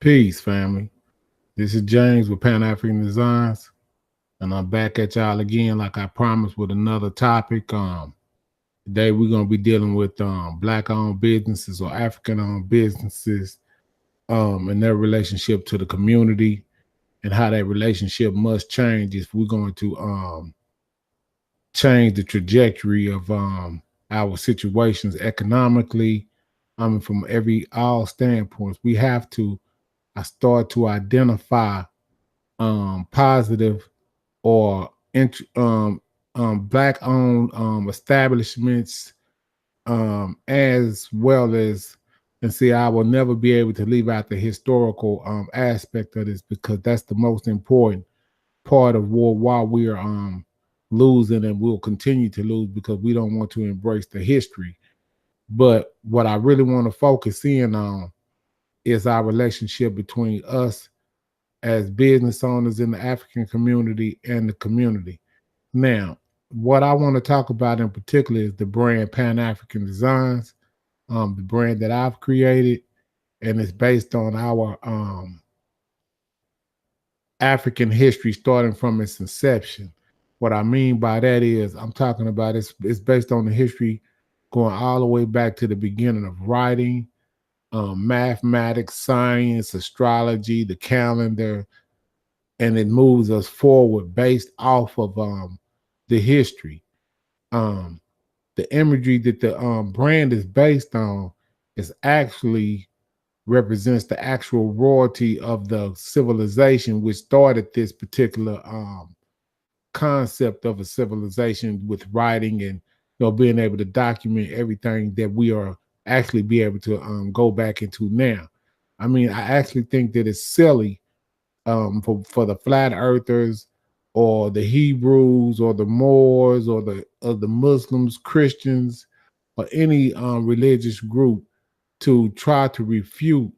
Peace, family. This is James with Pan African Designs, and I'm back at y'all again, like I promised, with another topic. Today we're gonna be dealing with black-owned businesses or African-owned businesses, and their relationship to the community, and how that relationship must change if we're going to change the trajectory of our situations economically. From every all standpoints, we have to. I start to identify positive or black owned establishments, as well as, and see, I will never be able to leave out the historical aspect of this, because that's the most important part of war, while we are losing and will continue to lose, because we don't want to embrace the history. But what I really want to focus in on is our relationship between us as business owners in the African community and the community. Now, what I want to talk about in particular is the brand Pan African Designs, the brand that I've created, and it's based on our African history starting from its inception. What I mean by that is, I'm talking about it's based on the history going all the way back to the beginning of writing, mathematics, science, astrology, the calendar, and it moves us forward based off of the history. Um, the imagery that the brand is based on is actually represents the actual royalty of the civilization which started this particular concept of a civilization with writing, and being able to document everything that we are actually be able to go back into now. I mean, I actually think that it's silly for the flat earthers or the Hebrews or the Moors or the Muslims, Christians, or any religious group to try to refute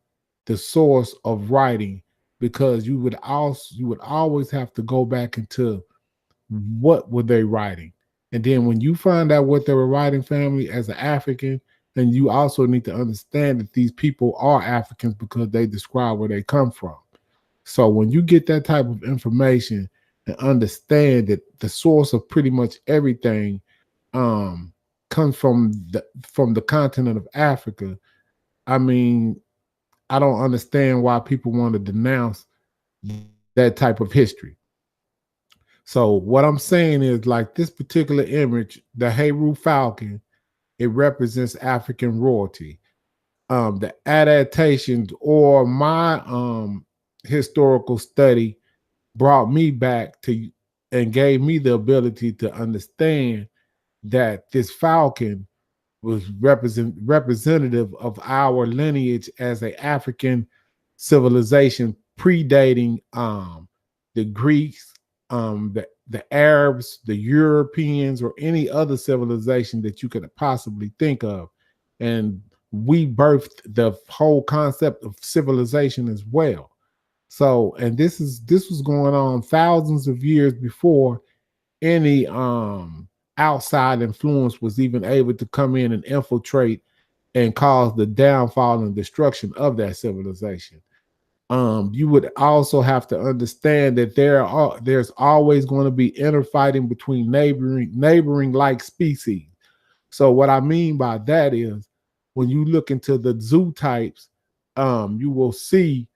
the source of writing, because you would always have to go back into what were they writing. And then when you find out what they were writing, family, as an African, then you also need to understand that these people are Africans because they describe where they come from. So when you get that type of information and understand that the source of pretty much everything um, comes from the continent of Africa, I mean, I don't understand why people want to denounce that type of history. So what I'm saying is, like, this particular image, the Heru Falcon, it represents African royalty. The adaptations or my historical study brought me back to and gave me the ability to understand that this falcon was representative of our lineage as a African civilization predating the Greeks, the Arabs, the Europeans, or any other civilization that you could possibly think of. And we birthed the whole concept of civilization as well. So, and this was going on thousands of years before any outside influence was even able to come in and infiltrate and cause the downfall and destruction of that civilization. You would also have to understand that there's always going to be interfighting between neighboring like species. So what I mean by that is, when you look into the zoo types, you will see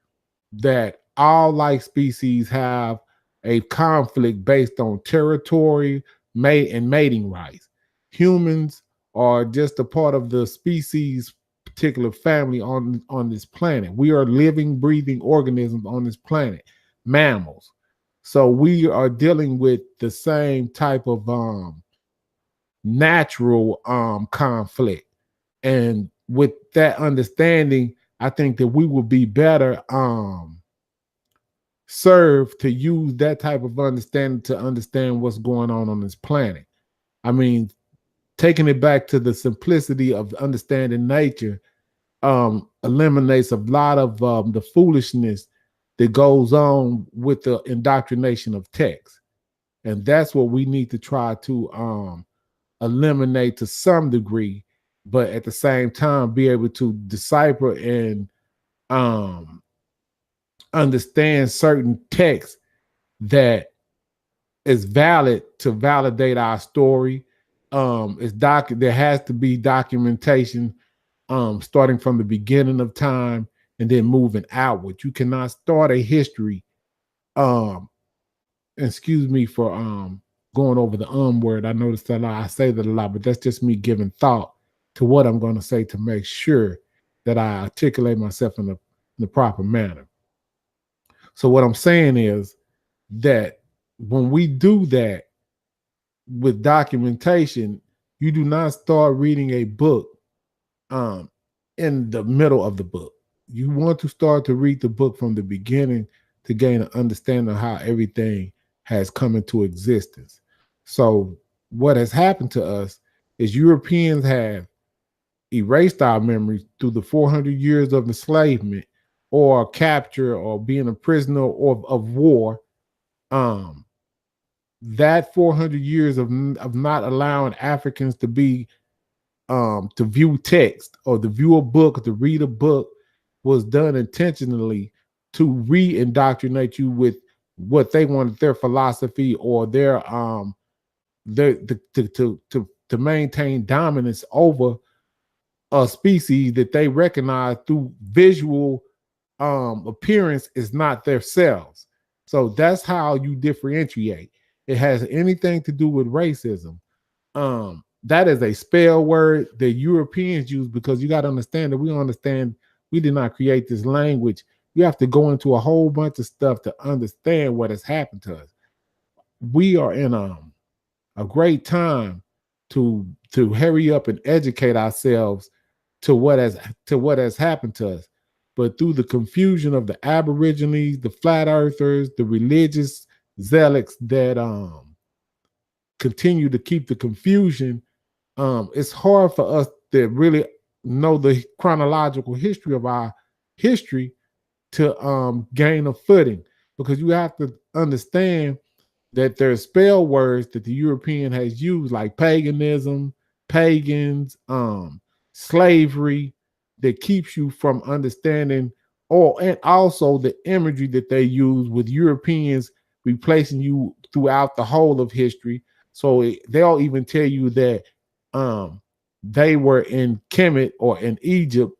that all like species have a conflict based on territory, mate, and mating rights. Humans are just a part of the species particular family on this planet. We are living, breathing organisms on this planet, mammals. So we are dealing with the same type of natural conflict. And with that understanding, I think that we will be better served to use that type of understanding to understand what's going on this planet. I mean, taking it back to the simplicity of understanding nature eliminates a lot of the foolishness that goes on with the indoctrination of text. And that's what we need to try to eliminate to some degree, but at the same time be able to decipher and um, understand certain texts that is valid to validate our story. There has to be documentation starting from the beginning of time and then moving outward. You cannot start a history. Excuse me for going over the word. I noticed that I say that a lot, but that's just me giving thought to what I'm going to say to make sure that I articulate myself in the proper manner. So what I'm saying is that when we do that with documentation, you do not start reading a book in the middle of the book. You want to start to read the book from the beginning to gain an understanding of how everything has come into existence. So what has happened to us is Europeans have erased our memories through the 400 years of enslavement or capture or being a prisoner of war. That 400 years of not allowing Africans to be to view text or to view a book, to read a book, was done intentionally to re-indoctrinate you with what they wanted, their philosophy or their to maintain dominance over a species that they recognize through visual appearance is not their selves. So that's how you differentiate. It has anything to do with racism. That is a spell word that Europeans use, because you got to understand that we did not create this language. You have to go into a whole bunch of stuff to understand what has happened to us. We are in a great time to hurry up and educate ourselves to what has happened to us. But through the confusion of the Aborigines, the flat earthers, the religious zealots that continue to keep the confusion, it's hard for us to really know the chronological history of our history to gain a footing, because you have to understand that there's spell words that the European has used, like paganism, pagans, slavery, that keeps you from understanding, and also the imagery that they use with Europeans replacing you throughout the whole of history. So they'll even tell you that they were in Kemet or in Egypt,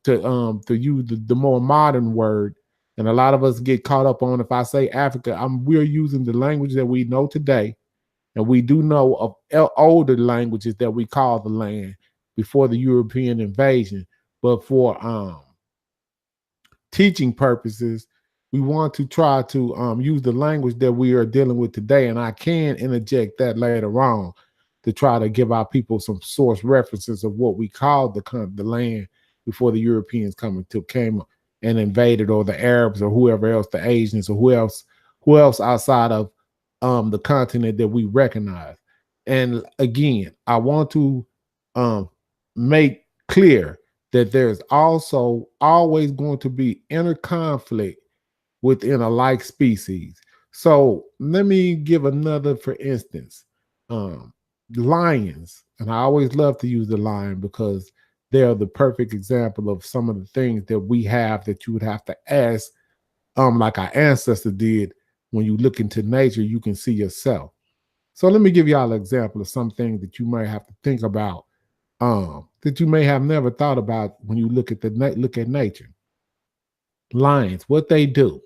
to use the more modern word. And a lot of us get caught up on, if I say Africa, we're using the language that we know today. And we do know of older languages that we call the land before the European invasion. But for teaching purposes, we want to try to use the language that we are dealing with today. And I can interject that later on to try to give our people some source references of what we called the land before the Europeans came and invaded, or the Arabs or whoever else, the Asians or who else outside of the continent that we recognize. And again, I want to make clear that there's also always going to be inner conflict within a like species. So let me give another, for instance, lions. And I always love to use the lion because they're the perfect example of some of the things that we have that you would have to ask, like our ancestors did. When you look into nature, you can see yourself. So let me give y'all an example of something that you might have to think about, that you may have never thought about when you look at nature. Lions, what they do.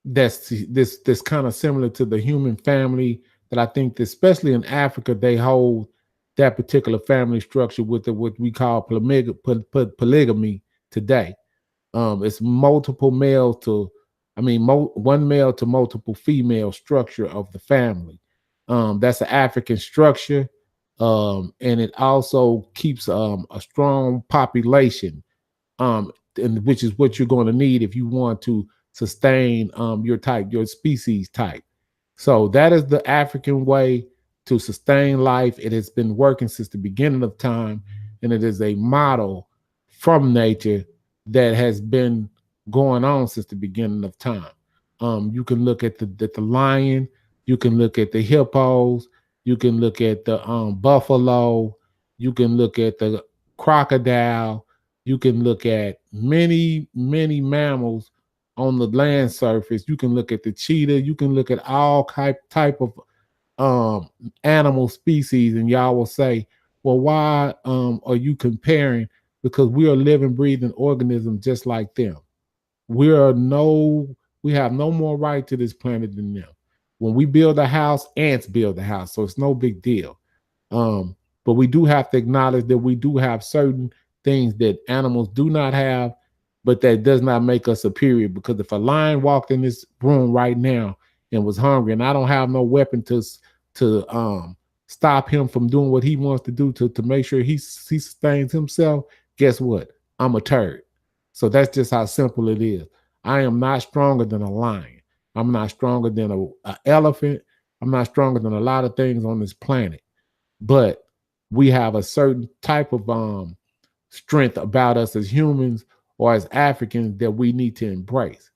That's this kind of similar to the human family, that I think that especially in Africa, they hold that particular family structure with what we call polygamy today. It's multiple male to, one male to multiple female structure of the family. That's an African structure, and it also keeps a strong population, and which is what you're going to need if you want to sustain your species type. So that is the African way to sustain life. It has been working since the beginning of time, and it is a model from nature that has been going on since the beginning of time. You can look at the lion, you can look at the hippos, you can look at the buffalo, you can look at the crocodile, you can look at many, many mammals on the land surface. You can look at the cheetah, you can look at all type of um animal species, and y'all will say, well, why are you comparing? Because we are living, breathing organisms just like them. We are no, we have no more right to this planet than them. When we build a house, ants build a house, so it's no big deal. But we do have to acknowledge that we do have certain things that animals do not have, but that does not make us superior. Because if a lion walked in this room right now and was hungry, and I don't have no weapon to stop him from doing what he wants to do to make sure he sustains himself, guess what? I'm a turd. So that's just how simple it is. I am not stronger than a lion. I'm not stronger than a elephant. I'm not stronger than a lot of things on this planet. But we have a certain type of strength about us as humans or as Africans that we need to embrace.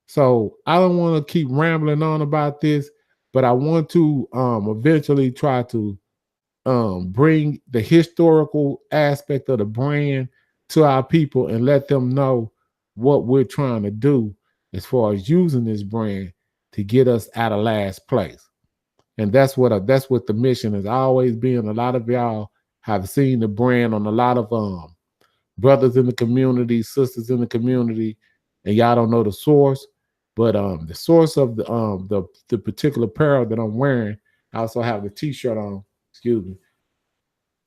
So I don't want to keep rambling on about this, but I want to eventually try to bring the historical aspect of the brand to our people and let them know what we're trying to do as far as using this brand to get us out of last place. And that's what the mission has always been. A lot of y'all have seen the brand on a lot of brothers in the community, sisters in the community, and y'all don't know the source. But the source of the particular apparel that I'm wearing, I also have the t-shirt on. Excuse me.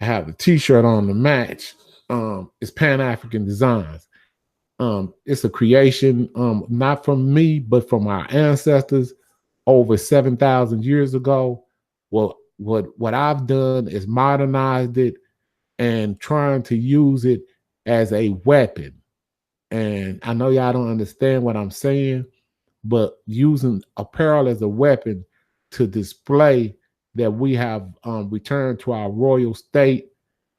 I have the t-shirt on to match. It's Pan-African Designs. It's a creation not from me, but from our ancestors over 7,000 years ago. Well, what I've done is modernized it and trying to use it as a weapon. And I know y'all don't understand what I'm saying, but using apparel as a weapon to display that we have returned to our royal state,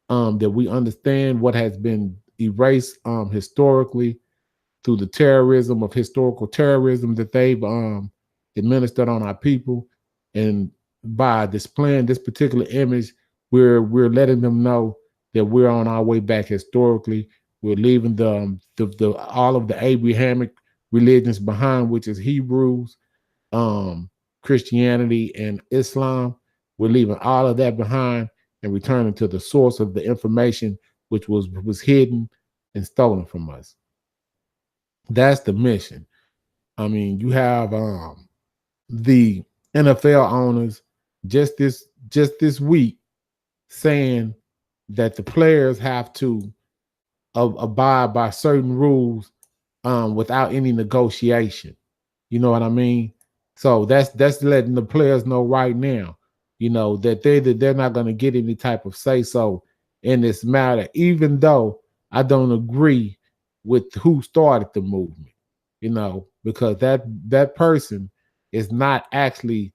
that we understand what has been erased historically through the terrorism of historical terrorism that they've administered on our people. And by displaying this particular image, we're letting them know that we're on our way back historically. We're leaving the all of the Abrahamic religions behind, which is Hebrews, Christianity, and Islam. We're leaving all of that behind and returning to the source of the information which was hidden and stolen from us. That's the mission. I mean, you have the NFL owners just this week saying that the players have to abide by certain rules without any negotiation. You know what I mean? So that's letting the players know right now, you know, that they're not going to get any type of say so in this matter, even though I don't agree with who started the movement, you know, because that person is not actually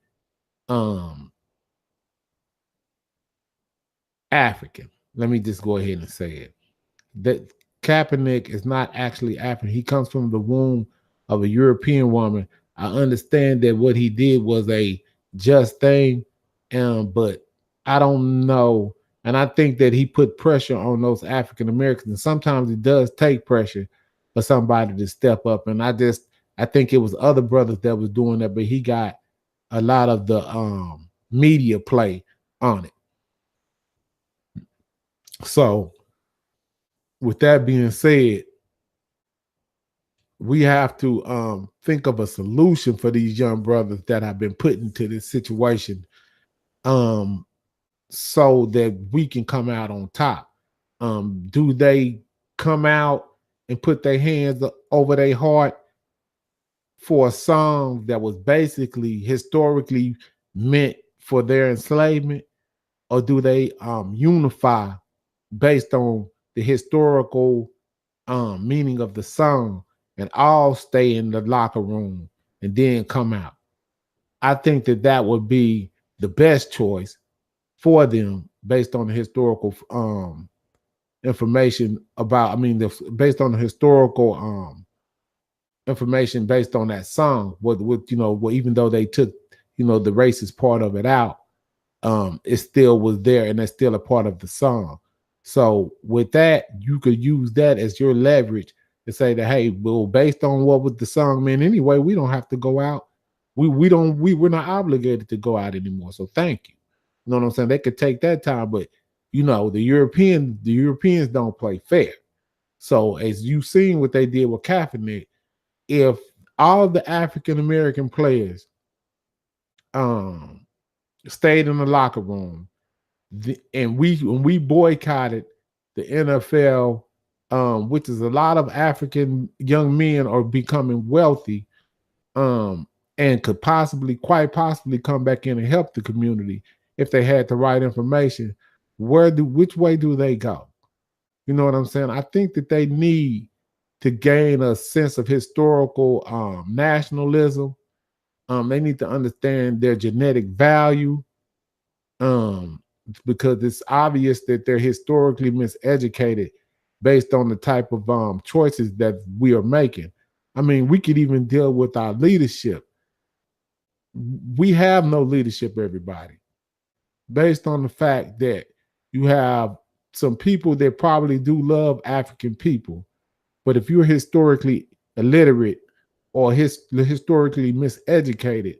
African. Let me just go ahead and say it. That Kaepernick is not actually African. He comes from the womb of a European woman. I understand that what he did was a just thing, but I don't know. And I think that he put pressure on those African Americans. And sometimes it does take pressure for somebody to step up. And I think it was other brothers that was doing that, but he got a lot of the media play on it. So with that being said, we have to think of a solution for these young brothers that have been put into this situation, so that we can come out on top. Do they come out and put their hands over their heart for a song that was basically historically meant for their enslavement, or do they unify based on the historical meaning of the song and all stay in the locker room and then come out? I think that would be the best choice for them based on the historical information about, based on the historical information based on that song. Even though they took, the racist part of it out, it still was there and it's still a part of the song. So with that, you could use that as your leverage to say that, hey, well, based on what was the song meant anyway, we don't have to go out. We're not obligated to go out anymore. So thank you. You know what I'm saying? They could take that time, but the Europeans don't play fair. So as you've seen what they did with Kaepernick, if all of the African American players stayed in the locker room, and when we boycotted the NFL, which is a lot of African young men are becoming wealthy, and could quite possibly come back in and help the community if they had the right information, which way do they go? You know what I'm saying? I think that they need to gain a sense of historical nationalism. They need to understand their genetic value, because it's obvious that they're historically miseducated based on the type of choices that we are making. I mean, we could even deal with our leadership. We have no leadership, everybody, based on the fact that you have some people that probably do love African people, but if you're historically illiterate or historically miseducated,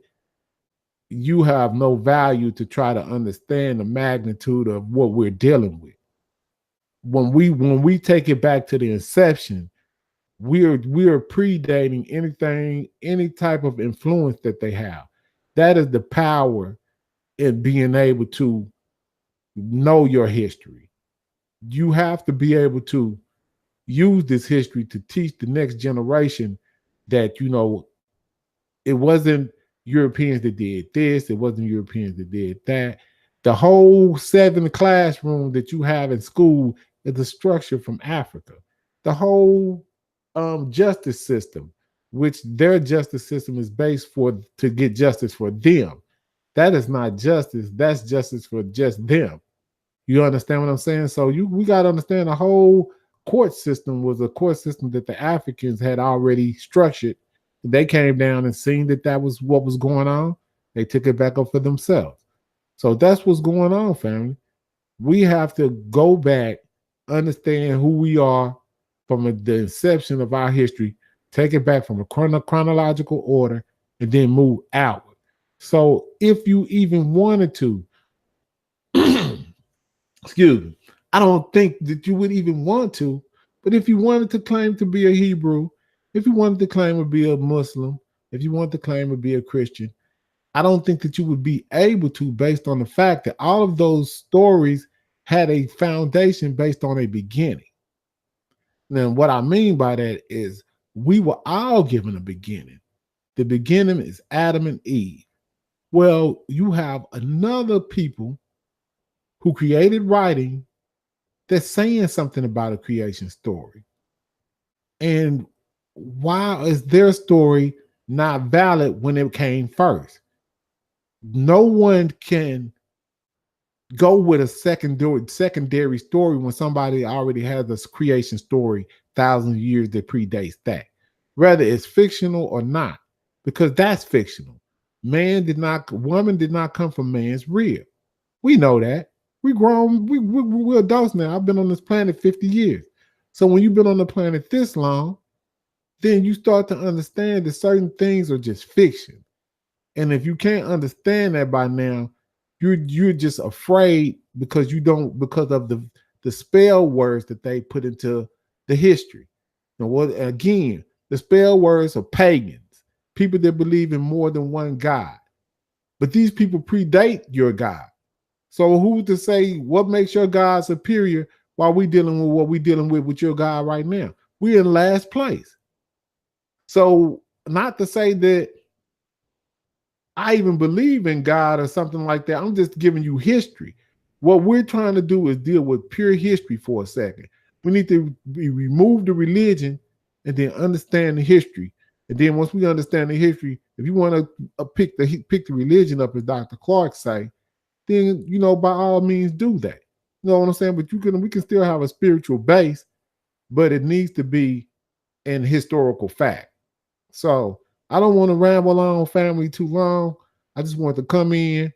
you have no value to try to understand the magnitude of what we're dealing with. When we take it back to the inception, we are predating any type of influence that they have. That is the power in being able to know your history. You have to be able to use this history to teach the next generation that, it wasn't Europeans that did this, it wasn't Europeans that did that. The whole 7 classroom that you have in school is a structure from Africa. The whole justice system, which their justice system is based to get justice for them. That is not justice. That's justice for just them. You understand what I'm saying? So we got to understand the whole court system was a court system that the Africans had already structured. They came down and seen that was what was going on. They took it back up for themselves. So that's what's going on, family. We have to go back, understand who we are from the inception of our history, take it back from a chronological order, and then move outward. So if you even wanted to, excuse me, I don't think that you would even want to, but if you wanted to claim to be a Hebrew, if you wanted to claim to be a Muslim, if you wanted to claim to be a Christian, I don't think that you would be able to, based on the fact that all of those stories had a foundation based on a beginning. Now, what I mean by that is we were all given a beginning. The beginning is Adam and Eve. Well, you have another people who created writing that's saying something about a creation story. And why is their story not valid when it came first? No one can go with a secondary story when somebody already has a creation story thousands of years that predates that, whether it's fictional or not, because that's fictional. Woman did not come from man's rib. We know that. We grown, we're adults now. I've been on this planet 50 years. So when you've been on the planet this long, then you start to understand that certain things are just fiction. And if you can't understand that by now, you're just afraid because of the spell words that they put into the history. And again, the spell words are pagans, people that believe in more than one God. But these people predate your God. So who's to say what makes your God superior while we dealing with what we're dealing with your God right now? We're in last place. So not to say that I even believe in God or something like that. I'm just giving you history. What we're trying to do is deal with pure history for a second. We need to remove the religion and then understand the history. And then once we understand the history, if you want to pick the religion up, as Dr. Clark say, then by all means do that. You know what I'm saying? But we can still have a spiritual base, but it needs to be in historical fact. So I don't want to ramble on, family, too long. I just want to come in,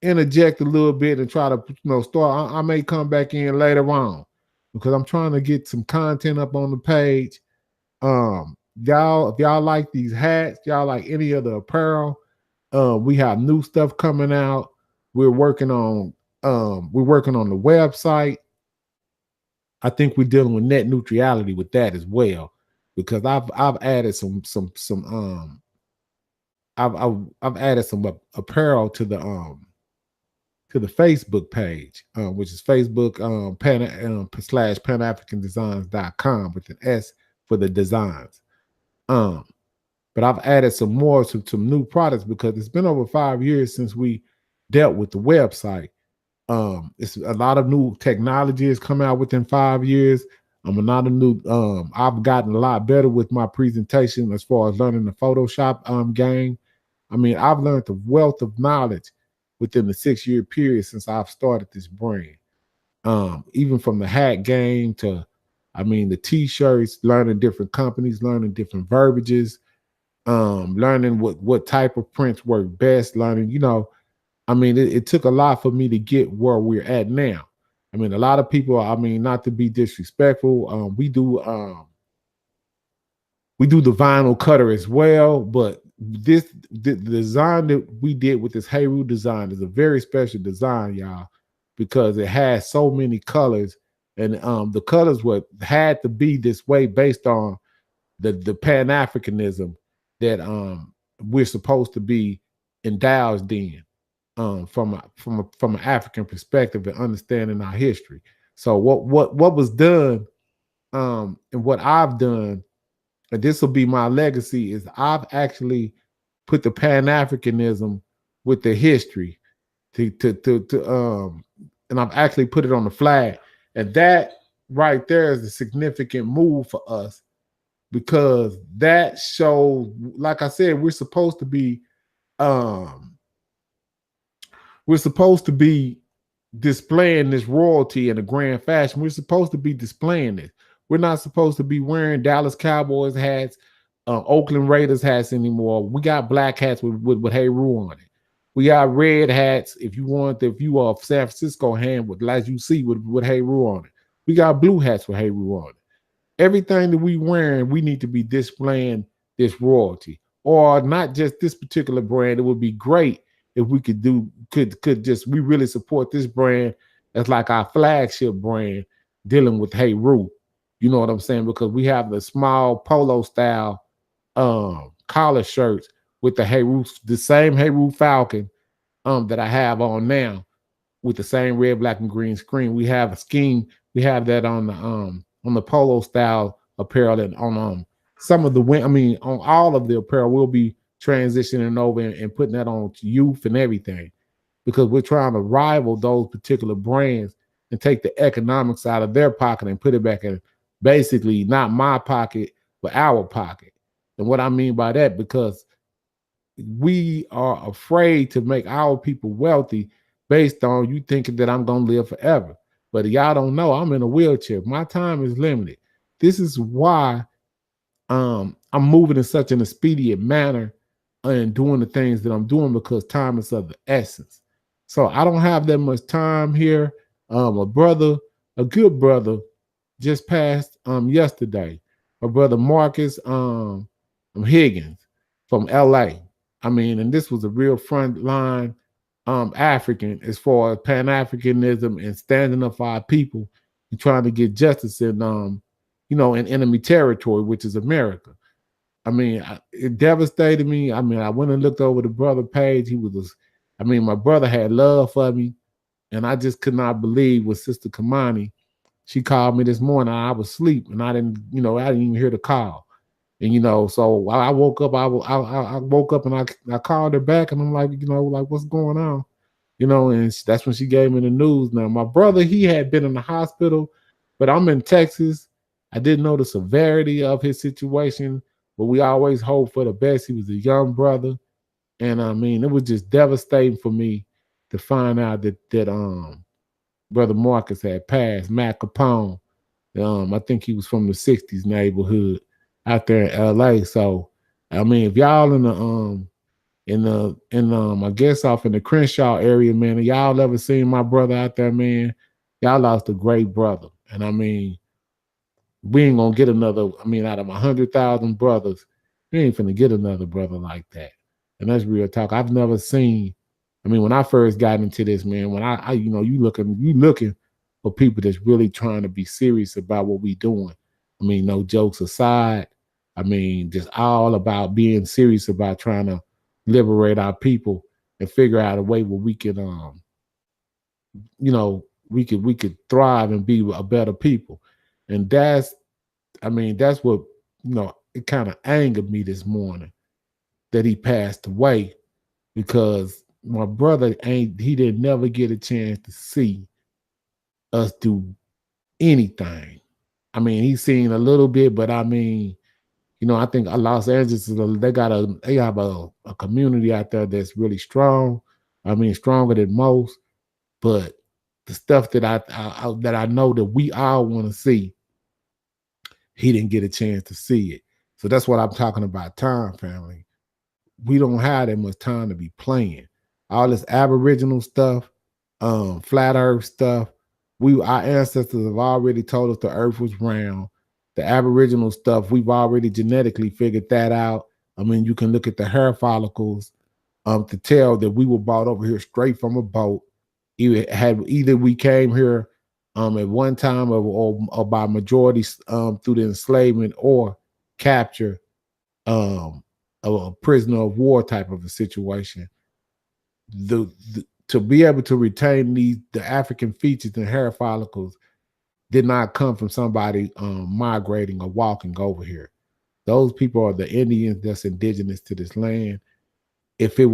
interject a little bit and try to start. I may come back in later on. because I'm trying to get some content up on the page. Y'all, if y'all like these hats, y'all like any of the apparel, we have new stuff coming out. We're working on the website. I think we're dealing with net neutrality with that as well, because I've added some I've added some apparel to the Facebook page, which is Facebook / PanAfricanDesigns.com with an S for the designs. But I've added some new products because it's been over 5 years since we dealt with the website. It's a lot of new technology has come out within 5 years. A lot of new. I've gotten a lot better with my presentation as far as learning the Photoshop game. I mean, I've learned the wealth of knowledge within the 6-year period since I've started this brand. Even from the hat game to, I mean, the T-shirts, learning different companies, learning different verbiages, learning what type of prints work best, learning, I mean, it took a lot for me to get where we're at now. I mean, a lot of people, I mean, not to be disrespectful, we do the vinyl cutter as well, but the design that we did with this Heru design is a very special design, y'all, because it has so many colors, and the colors had to be this way based on the Pan-Africanism that we're supposed to be indulged in, from an African perspective and understanding our history. So what was done, and what I've done, and this will be my legacy, is I've actually put the Pan-Africanism with the history and I've actually put it on the flag. And that right there is a significant move for us, because that shows, like I said, we're supposed to be displaying this royalty in a grand fashion. We're supposed to be displaying it. We're not supposed to be wearing Dallas Cowboys hats, Oakland Raiders hats anymore. We got black hats with Heru on it. We got red hats if you are a San Francisco hand with, as you see, with Heru on it. We got blue hats with Heru on it. Everything that we wearing, we need to be displaying this royalty, or not just this particular brand. It would be great if we we really support this brand as like our flagship brand dealing with Heru. You know what I'm saying? Because we have the small polo style collar shirts with the same Heru Falcon that I have on now, with the same red, black, and green screen. We have a scheme. We have that on the polo style apparel, and on some of on all of the apparel. We'll be transitioning over and putting that on to youth and everything, because we're trying to rival those particular brands and take the economics out of their pocket and put it back in, basically, not my pocket, but our pocket. And what I mean by that, because we are afraid to make our people wealthy based on you thinking that I'm going to live forever. But y'all don't know, I'm in a wheelchair. My time is limited. This is why I'm moving in such an expedient manner and doing the things that I'm doing, because time is of the essence. So I don't have that much time here. A good brother, just passed yesterday. My brother Marcus Higgins from LA. I mean, and this was a real front line African as far as Pan-Africanism and standing up for our people and trying to get justice in in enemy territory, which is America. I mean, it devastated me. I mean, I went and looked over the brother page. My brother had love for me, and I just could not believe with Sister Kamani. She called me this morning. I was asleep, and I didn't even hear the call. And so I woke up. I woke up and I called her back, and I'm like, what's going on? And that's when she gave me the news. Now, my brother, he had been in the hospital, but I'm in Texas. I didn't know the severity of his situation, but we always hope for the best. He was a young brother, and I mean, it was just devastating for me to find out that Brother Marcus had passed. Matt Capone. I think he was from the '60s neighborhood out there in LA. So, I mean, if y'all I guess off in the Crenshaw area, man, y'all ever seen my brother out there, man? Y'all lost a great brother. And I mean, we ain't gonna get another. I mean, out of 100,000 brothers, we ain't finna get another brother like that. And that's real talk. I've never seen. I mean, when I first got into this, man, when I you looking for people that's really trying to be serious about what we doing. I mean, no jokes aside. I mean, just all about being serious about trying to liberate our people and figure out a way where we can, we could thrive and be a better people. And that's what, it kind of angered me this morning that he passed away, because my brother he didn't never get a chance to see us do anything. I mean, he's seen a little bit, but I mean, I think Los Angeles they have a community out there that's really strong. I mean, stronger than most. But the stuff that I know that we all want to see, he didn't get a chance to see it. So that's what I'm talking about. Time, family. We don't have that much time to be playing all this Aboriginal stuff, flat Earth stuff. Our ancestors have already told us the Earth was round. The Aboriginal stuff, we've already genetically figured that out. I mean, you can look at the hair follicles to tell that we were brought over here straight from a boat. Either we came here at one time or by majority through the enslavement or capture, a prisoner of war type of a situation. To be able to retain the African features and hair follicles did not come from somebody migrating or walking over here. Those people are the Indians that's indigenous to this land. If you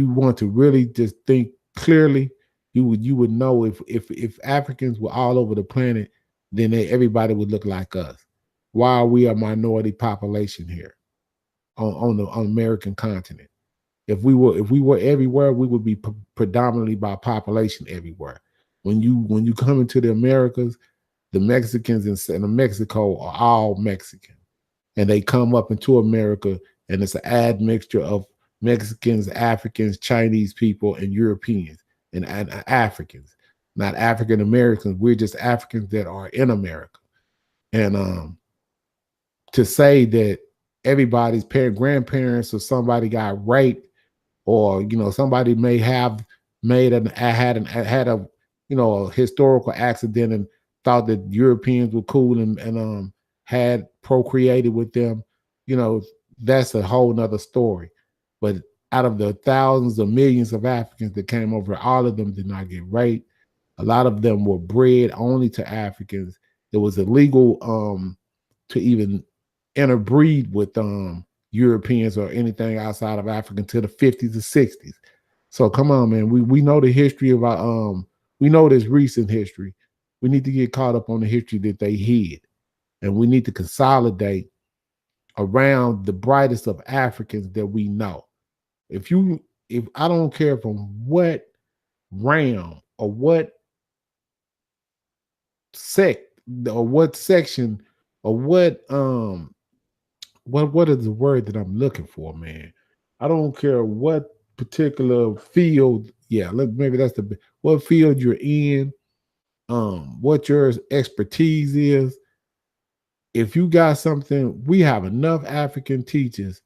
want to really just think clearly, you would know if Africans were all over the planet, then everybody would look like us. Why are we a minority population here on the American continent? If we were everywhere, we would be predominantly by population everywhere. When you come into the Americas, the Mexicans in Mexico are all Mexican, and they come up into America, and it's an admixture of Mexicans, Africans, Chinese people, and Europeans, and Africans, not African Americans. We're just Africans that are in America. And to say that everybody's grandparents or somebody got raped, or somebody may have had a historical accident and thought that Europeans were cool and had procreated with them, that's a whole nother story. But out of the thousands of millions of Africans that came over, all of them did not get raped. A lot of them were bred only to Africans. It was illegal to even interbreed with Europeans or anything outside of Africa until the 50s or 60s. So come on, man. We know the history of our we know this recent history. We need to get caught up on the history that they hid. And we need to consolidate around the brightest of Africans that we know. If I don't care from what realm or what sect or what section or what is the word that I'm looking for, man? I don't care what particular field. Yeah, look, maybe that's what field you're in, what your expertise is. If you got something, we have enough African teachers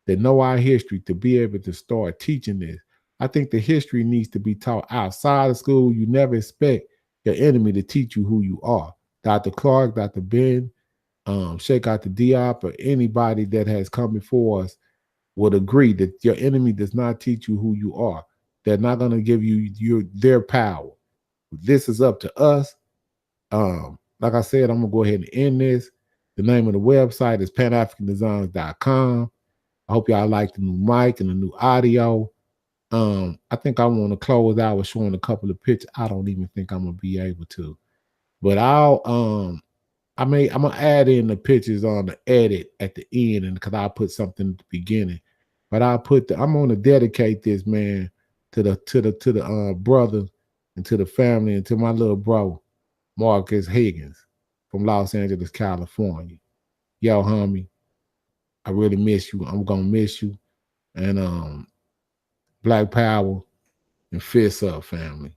that know our history to be able to start teaching this. I think the history needs to be taught outside of school. You never expect your enemy to teach you who you are. Dr. Clark, Dr. Ben, Sheikh Anta Diop, or anybody that has come before us would agree that your enemy does not teach you who you are. They're not going to give you their power. This is up to us. Like I said, I'm going to go ahead and end this. The name of the website is panafricandesigns.com. I hope y'all like the new mic and the new audio. I think I want to close out with showing a couple of pictures. I don't even think I'm going to be able to. But I'm gonna add in the pictures on the edit at the end, and because I'll put something at the beginning. But I'm gonna dedicate this, man, to the brother and to the family and to my little bro, Marcus Higgins from Los Angeles, California. Yo, homie, I really miss you. I'm gonna miss you. And Black Power and fists up, family.